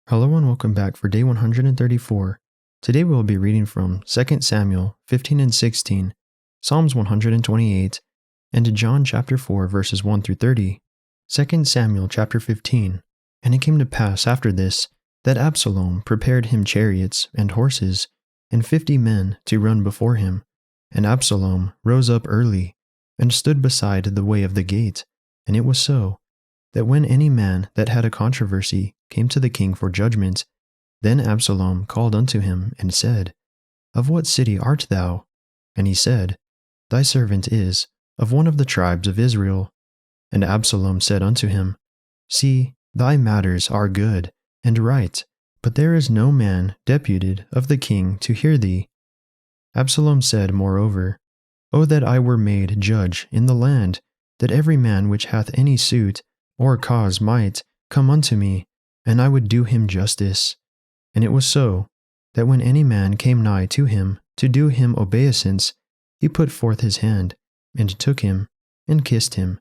Hello and welcome back for day 134. Today we will be reading from 2 Samuel 15 and 16, Psalms 128, and John chapter 4 verses 1 through 30. 2 Samuel chapter 15. And it came to pass after this, that Absalom prepared him chariots and horses, and 50 men to run before him. And Absalom rose up early, and stood beside the way of the gate. And it was so, that when any man that had a controversy came to the king for judgment, then Absalom called unto him, and said, Of what city art thou? And he said, Thy servant is of one of the tribes of Israel. And Absalom said unto him, See, thy matters are good and right, but there is no man deputed of the king to hear thee. Absalom said moreover, O that I were made judge in the land, that every man which hath any suit or cause might come unto me, and I would do him justice. And it was so, that when any man came nigh to him to do him obeisance, he put forth his hand, and took him, and kissed him.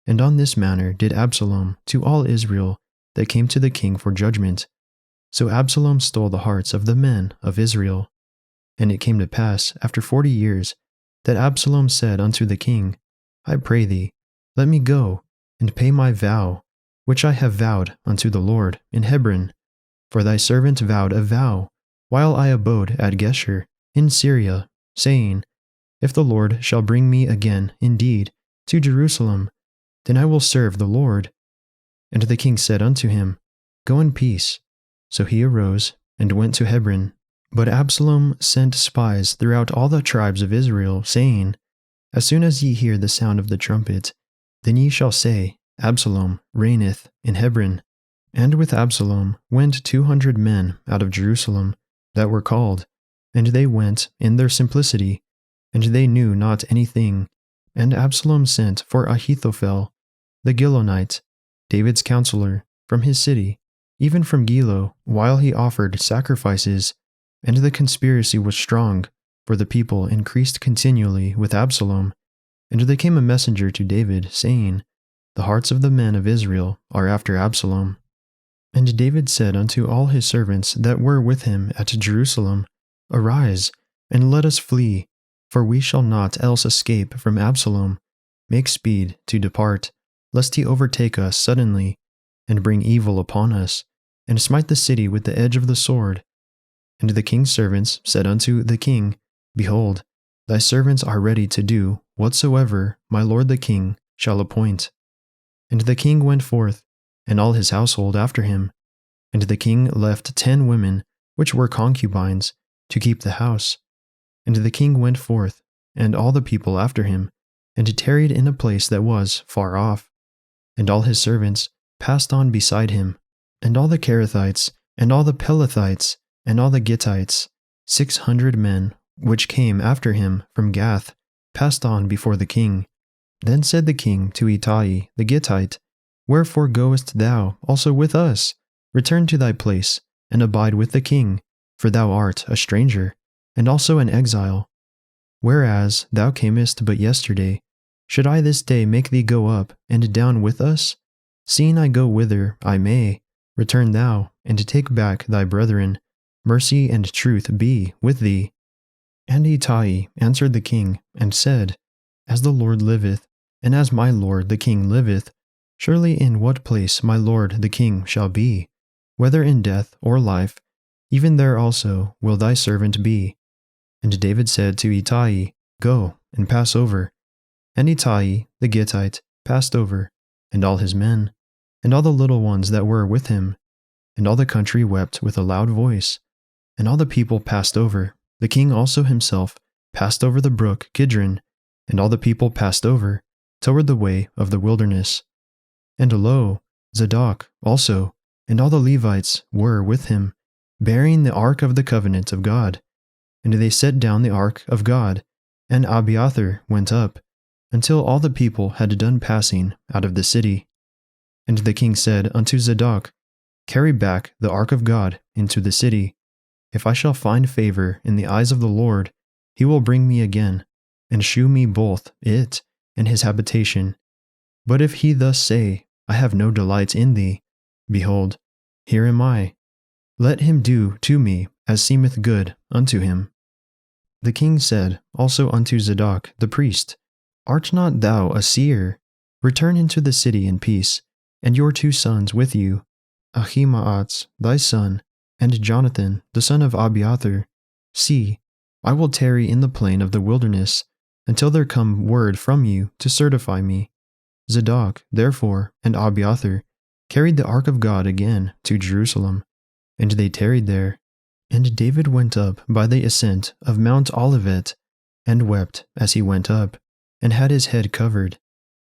And on this manner did Absalom to all Israel that came to the king for judgment. So Absalom stole the hearts of the men of Israel. And it came to pass after 40 years, that Absalom said unto the king, I pray thee, let me go, and pay my vow, which I have vowed unto the Lord in Hebron. For thy servant vowed a vow, while I abode at Geshur in Syria, saying, If the Lord shall bring me again indeed to Jerusalem, then I will serve the Lord. And the king said unto him, Go in peace. So he arose and went to Hebron. But Absalom sent spies throughout all the tribes of Israel, saying, As soon as ye hear the sound of the trumpet, then ye shall say, Absalom reigneth in Hebron. And with Absalom went 200 men out of Jerusalem that were called, and they went in their simplicity, and they knew not anything. And Absalom sent for Ahithophel, the Gilonite, David's counselor, from his city, even from Gilo, while he offered sacrifices. And the conspiracy was strong, for the people increased continually with Absalom. And there came a messenger to David, saying, The hearts of the men of Israel are after Absalom. And David said unto all his servants that were with him at Jerusalem, Arise, and let us flee, for we shall not else escape from Absalom. Make speed to depart, lest he overtake us suddenly, and bring evil upon us, and smite the city with the edge of the sword. And the king's servants said unto the king, Behold, thy servants are ready to do whatsoever my lord the king shall appoint. And the king went forth, and all his household after him. And the king left 10 women, which were concubines, to keep the house. And the king went forth, and all the people after him, and tarried in a place that was far off. And all his servants passed on beside him, and all the Kerethites, and all the Pelethites, and all the Gittites, 600 men, which came after him from Gath, passed on before the king. Then said the king to Ittai the Gittite, Wherefore goest thou also with us? Return to thy place, and abide with the king, for thou art a stranger, and also an exile. Whereas thou camest but yesterday, should I this day make thee go up and down with us? Seeing I go whither I may, return thou, and take back thy brethren. Mercy and truth be with thee. And Ittai answered the king, and said, As the Lord liveth, and as my lord the king liveth, surely in what place my lord the king shall be, whether in death or life, even there also will thy servant be. And David said to Ittai, Go, and pass over. And Ittai the Gittite passed over, and all his men, and all the little ones that were with him. And all the country wept with a loud voice. And all the people passed over. The king also himself passed over the brook Kidron, and all the people passed over, toward the way of the wilderness. And lo, Zadok also, and all the Levites were with him, bearing the ark of the covenant of God. And they set down the ark of God, and Abiathar went up, until all the people had done passing out of the city. And the king said unto Zadok, Carry back the ark of God into the city. If I shall find favor in the eyes of the Lord, he will bring me again, and shew me both it and his habitation. But if he thus say, I have no delight in thee, behold, here am I, Let him do to me as seemeth good unto him. The king said also unto Zadok the priest, Art not thou a seer? Return into the city in peace, and your 2 sons with you, Ahimaaz thy son, and Jonathan the son of Abiathar. See, I will tarry in the plain of the wilderness, until there come word from you to certify me. Zadok, therefore, and Abiathar carried the ark of God again to Jerusalem, and they tarried there. And David went up by the ascent of Mount Olivet, and wept as he went up, and had his head covered.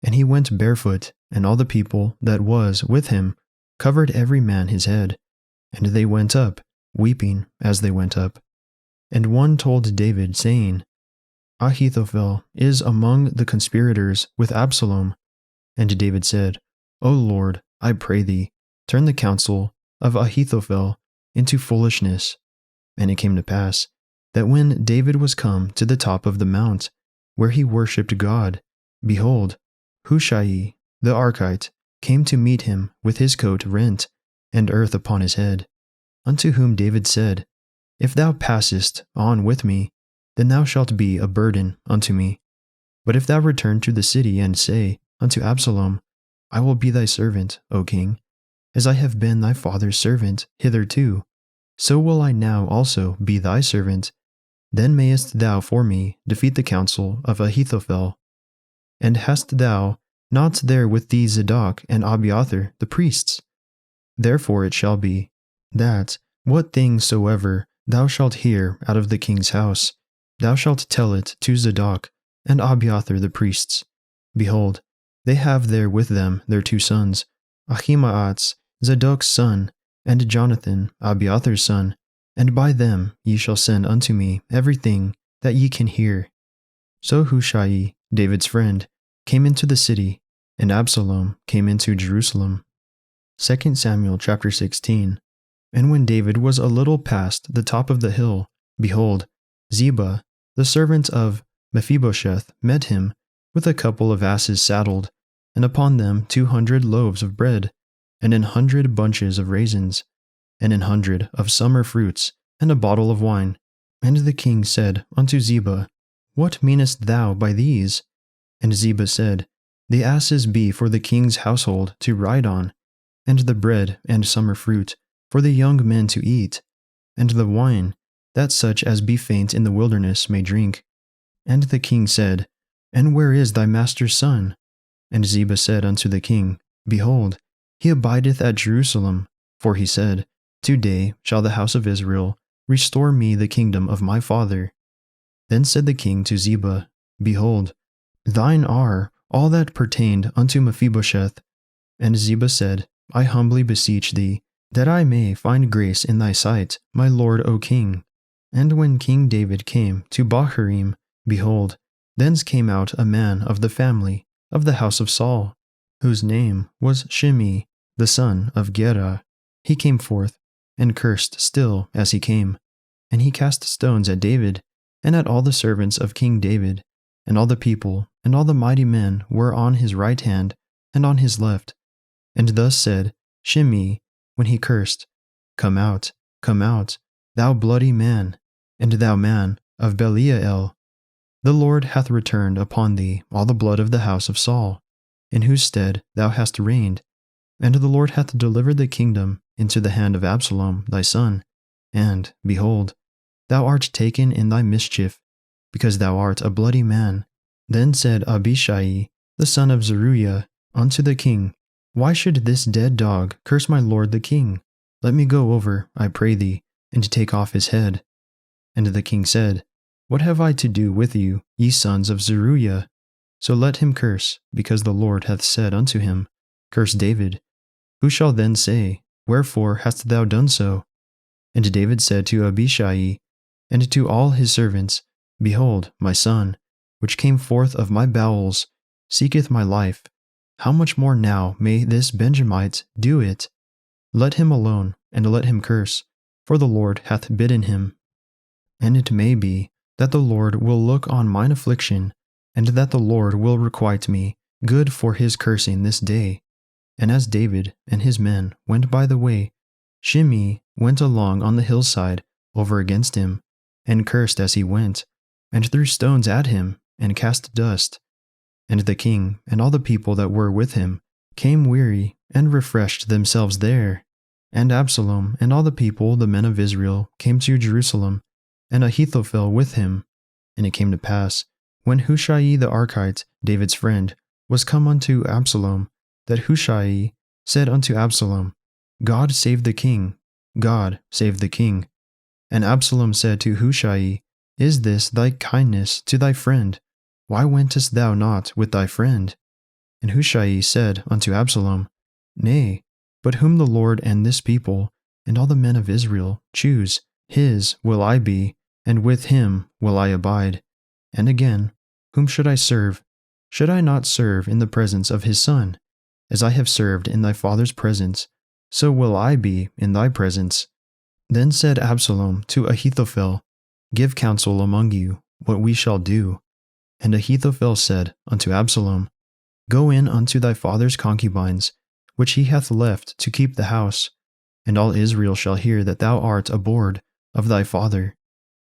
And he went barefoot, and all the people that was with him covered every man his head. And they went up, weeping as they went up. And one told David, saying, Ahithophel is among the conspirators with Absalom. And David said, O Lord, I pray thee, turn the counsel of Ahithophel into foolishness. And it came to pass that when David was come to the top of the mount, where he worshipped God, behold, Hushai the Archite came to meet him with his coat rent, and earth upon his head. Unto whom David said, If thou passest on with me, then thou shalt be a burden unto me. But if thou return to the city and say unto Absalom, I will be thy servant, O king, as I have been thy father's servant hitherto, so will I now also be thy servant. Then mayest thou for me defeat the counsel of Ahithophel. And hast thou not there with thee Zadok and Abiathar the priests? Therefore it shall be, that what thing soever thou shalt hear out of the king's house, thou shalt tell it to Zadok and Abiathar the priests. Behold, they have there with them their 2 sons, Ahimaaz, Zadok's son, and Jonathan, Abiathar's son, and by them ye shall send unto me everything that ye can hear. So Hushai, David's friend, came into the city, and Absalom came into Jerusalem. 2 Samuel chapter 16. And when David was a little past the top of the hill, behold, Ziba, the servant of Mephibosheth, met him with a couple of asses saddled, and upon them 200 loaves of bread, and 100 bunches of raisins, and 100 of summer fruits, and a bottle of wine. And the king said unto Ziba, What meanest thou by these? And Ziba said, The asses be for the king's household to ride on, and the bread and summer fruit for the young men to eat, and the wine, that such as be faint in the wilderness may drink. And the king said, And where is thy master's son? And Ziba said unto the king, Behold, he abideth at Jerusalem, for he said, Today shall the house of Israel restore me the kingdom of my father. Then said the king to Ziba, Behold, thine are all that pertained unto Mephibosheth. And Ziba said, I humbly beseech thee, that I may find grace in thy sight, my lord O king. And when King David came to Bahurim, behold, thence came out a man of the family of the house of Saul, whose name was Shimei, the son of Gera. He came forth, and cursed still as he came. And he cast stones at David, and at all the servants of King David, and all the people, and all the mighty men were on his right hand, and on his left. And thus said Shimei, when he cursed, come out, thou bloody man, and thou man of Belial. The Lord hath returned upon thee all the blood of the house of Saul, in whose stead thou hast reigned. And the Lord hath delivered the kingdom into the hand of Absalom thy son. And, behold, thou art taken in thy mischief, because thou art a bloody man. Then said Abishai, the son of Zeruiah, unto the king, Why should this dead dog curse my lord the king? Let me go over, I pray thee, and take off his head. And the king said, What have I to do with you, ye sons of Zeruiah? So let him curse, because the Lord hath said unto him, Curse David. Who shall then say, Wherefore hast thou done so? And David said to Abishai, and to all his servants, Behold, my son, which came forth of my bowels, seeketh my life. How much more now may this Benjamite do it? Let him alone, and let him curse, for the Lord hath bidden him. And it may be that the Lord will look on mine affliction, and that the Lord will requite me good for his cursing this day. And as David and his men went by the way, Shimei went along on the hillside over against him, and cursed as he went, and threw stones at him, and cast dust. And the king and all the people that were with him came weary, and refreshed themselves there. And Absalom and all the people, the men of Israel, came to Jerusalem, and Ahithophel with him. And it came to pass, when Hushai the Archite, David's friend, was come unto Absalom, that Hushai said unto Absalom, God save the king, God save the king. And Absalom said to Hushai, Is this thy kindness to thy friend? Why wentest thou not with thy friend? And Hushai said unto Absalom, Nay, but whom the Lord and this people, and all the men of Israel, choose, his will I be, and with him will I abide. And again, whom should I serve? Should I not serve in the presence of his son? As I have served in thy father's presence, so will I be in thy presence. Then said Absalom to Ahithophel, Give counsel among you, what we shall do. And Ahithophel said unto Absalom, Go in unto thy father's concubines, which he hath left to keep the house, and all Israel shall hear that thou art abhorred of thy father.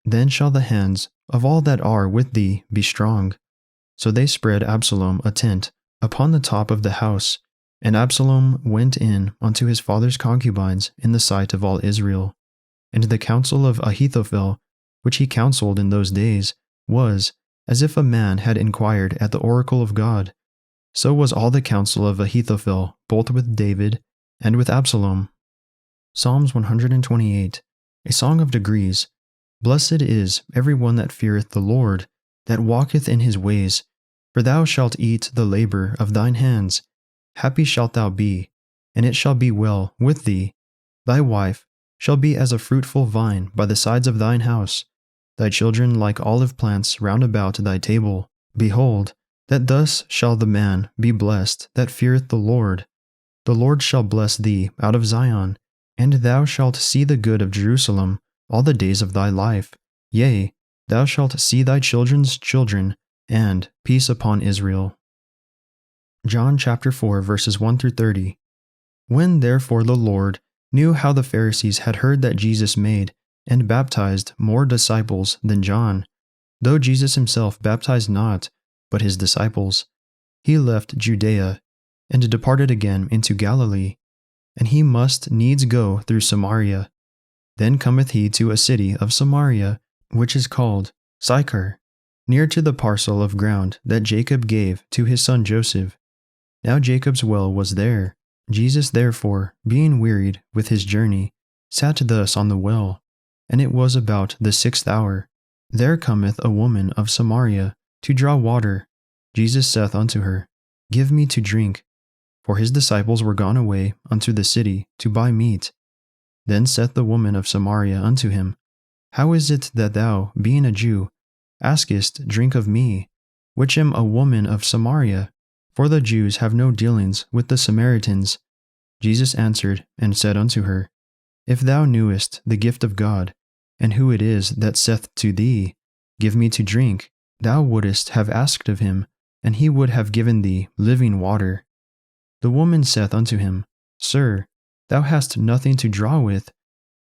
Then shall the hands of all that are with thee be strong. So they spread Absalom a tent upon the top of the house, and Absalom went in unto his father's concubines in the sight of all Israel. And the counsel of Ahithophel, which he counseled in those days, was as if a man had inquired at the oracle of God. So was all the counsel of Ahithophel, both with David and with Absalom. Psalms 128, a song of degrees. Blessed is every one that feareth the Lord, that walketh in his ways. For thou shalt eat the labor of thine hands. Happy shalt thou be, and it shall be well with thee. Thy wife shall be as a fruitful vine by the sides of thine house, thy children like olive plants round about thy table. Behold, that thus shall the man be blessed that feareth the Lord. The Lord shall bless thee out of Zion, and thou shalt see the good of Jerusalem all the days of thy life. Yea, thou shalt see thy children's children, and peace upon Israel. John chapter 4 verses 1 through 30. When therefore the Lord knew how the Pharisees had heard that Jesus made and baptized more disciples than John, though Jesus himself baptized not, but his disciples, he left Judea, and departed again into Galilee. And he must needs go through Samaria. Then cometh he to a city of Samaria, which is called Sychar, near to the parcel of ground that Jacob gave to his son Joseph. Now Jacob's well was there. Jesus therefore, being wearied with his journey, sat thus on the well. And it was about the 6th hour. There cometh a woman of Samaria to draw water. Jesus saith unto her, Give me to drink. For his disciples were gone away unto the city to buy meat. Then saith the woman of Samaria unto him, How is it that thou, being a Jew, askest drink of me, which am a woman of Samaria? For the Jews have no dealings with the Samaritans. Jesus answered and said unto her, If thou knewest the gift of God, and who it is that saith to thee, Give me to drink, thou wouldest have asked of him, and he would have given thee living water. The woman saith unto him, Sir, thou hast nothing to draw with,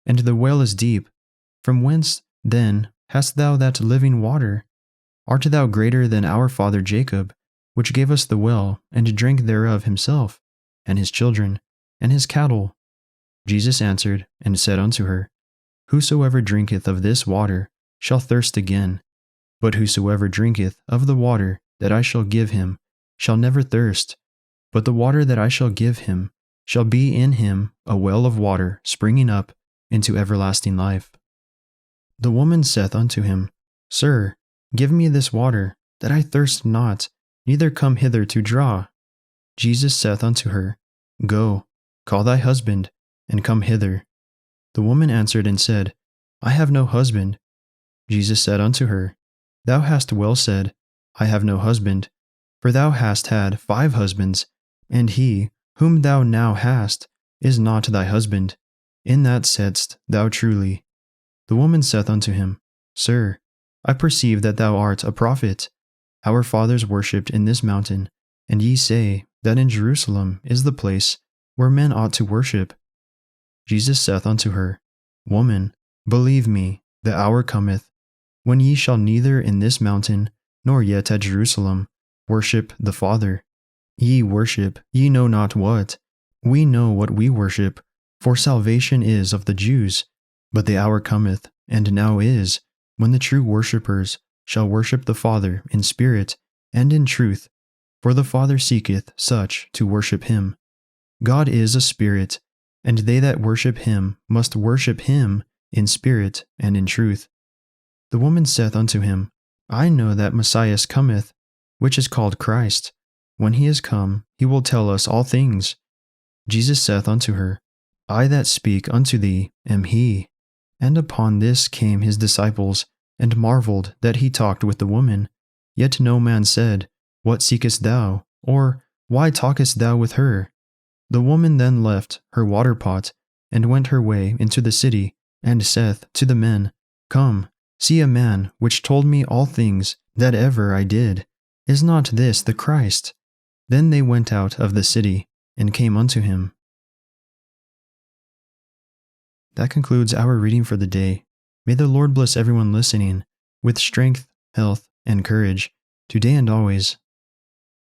and the well is deep. From whence, then, hast thou that living water? Art thou greater than our father Jacob, which gave us the well, and drank thereof himself, and his children, and his cattle? Jesus answered and said unto her, Whosoever drinketh of this water shall thirst again, but whosoever drinketh of the water that I shall give him shall never thirst. But the water that I shall give him shall be in him a well of water springing up into everlasting life. The woman saith unto him, Sir, give me this water, that I thirst not, neither come hither to draw. Jesus saith unto her, Go, call thy husband, and come hither. The woman answered and said, I have no husband. Jesus said unto her, Thou hast well said, I have no husband, for thou hast had 5 husbands, and he, whom thou now hast, is not thy husband. In that saidst thou truly. The woman saith unto him, Sir, I perceive that thou art a prophet. Our fathers worshipped in this mountain, and ye say that in Jerusalem is the place where men ought to worship. Jesus saith unto her, Woman, believe me, the hour cometh, when ye shall neither in this mountain, nor yet at Jerusalem, worship the Father. Ye worship ye know not what. We know what we worship, for salvation is of the Jews. But the hour cometh, and now is, when the true worshippers shall worship the Father in spirit and in truth, for the Father seeketh such to worship him. God is a spirit, and they that worship him must worship him in spirit and in truth. The woman saith unto him, I know that Messiah cometh, which is called Christ. When he is come, he will tell us all things. Jesus saith unto her, I that speak unto thee am he. And upon this came his disciples, and marveled that he talked with the woman. Yet no man said, What seekest thou? Or, Why talkest thou with her? The woman then left her water pot, and went her way into the city, and saith to the men, Come, see a man which told me all things that ever I did. Is not this the Christ? Then they went out of the city, and came unto him. That concludes our reading for the day. May the Lord bless everyone listening with strength, health, and courage, today and always.